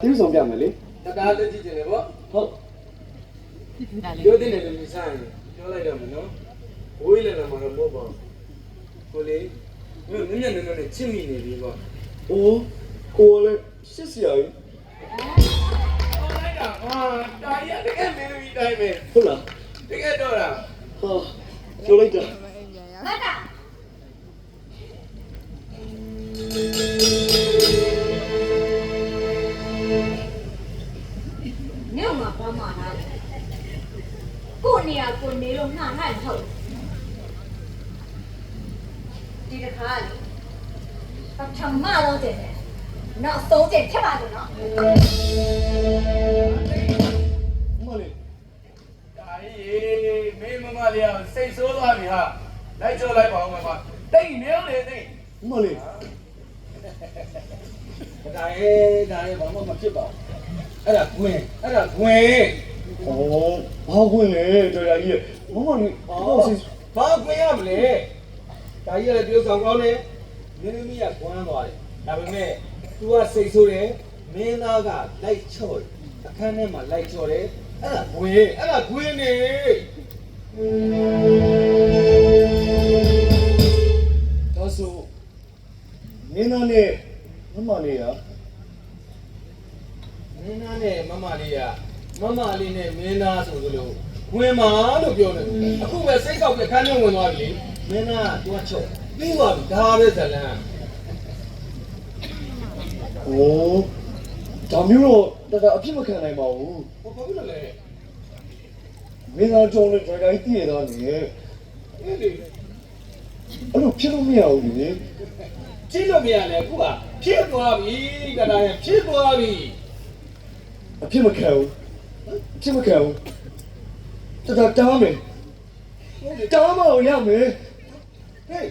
ဒီဆောင်ပြမယ်လေ တကားလက်ကြည့်ကြတယ်ဗော ဟုတ် ပြောတဲ့နေလို့ဆိုင်ပြောလိုက်တော့မယ်နော်ဝေးလည်းလည်းမတော့ဘောပေါ့ကိုလေးမင်းမျက်နှာနဲ့ချစ်မိနေပြီဗော အိုးကိုလည်းရှစ်စရာကြီး လိုက်တာဟာတာရီတကယ်မင်းသမီးတိုင်းပဲ ဟုတ်လား တကယ်တော့လား ဟာပြောလိုက်တာ 没有嘛，爸妈那里。过年啊，过年了，哪还好？这个卡里，把他妈都进来，那手进吃嘛的呢？ မလေး တာရီမင်းမမလေးကစိတ်ဆိုးသွားပြီဟာလိုက်ကြောလိုက်ပါဦးမမတိတ်နေလေတိတ် မလေး ဒါရဲဘာမှမဖြစ်ပါဘူးအဲ့ဒါခွင်းဩဘာခွင့်လဲတော်ရကြီးမမလေးဟုတ်စီ ဘာခွင်းရမလဲဒါကြီးကလည်းပြောဆောင်ကောင်းတယ်မင်းသမီးကကွမ်းသွားတယ်ဒါပေမဲ့ तू ကစိတ်ဆိုးတယ်မင်းသားကလိုက်ချော့တယ်အခန်းထဲမှာလိုက်ချော့တယ်အဲ့ဒါခွင်းနေ ဒါဆိုမင်းသားနဲ့မမလေးက မင်းသားနဲ့မမလေးကမမလေးနဲ့မင်းသားဆိုလို့ဝင်မာလို့ပြောတယ်အခုပဲစိတ်ကောက်ပြခန်းထဲဝင်သွားပြီမင်းသားက तू ကချော့ပြီးသွားပြီဒါပဲဇလန်း ဩဒါမျိုးတော့တော်အဖြစ်မခံနိုင်ပါဘူး ဘာဖြစ်လို့လဲ မင်းသားကြောင့်လည်းတော်ရကြီးတည်ရတော့နေ အေးလေ အဲ့လိုဖြစ်လို့မရဘူးလေ ကြည့်လို့မရလဲအခုကဖြစ်သွားပြီကတားရဖြစ်သွားပြီ အဖြစ်မခံဘူးအဖြစ်မခံဘူးတော်တားမယ်တားမအောင်ရမယ် ဟေး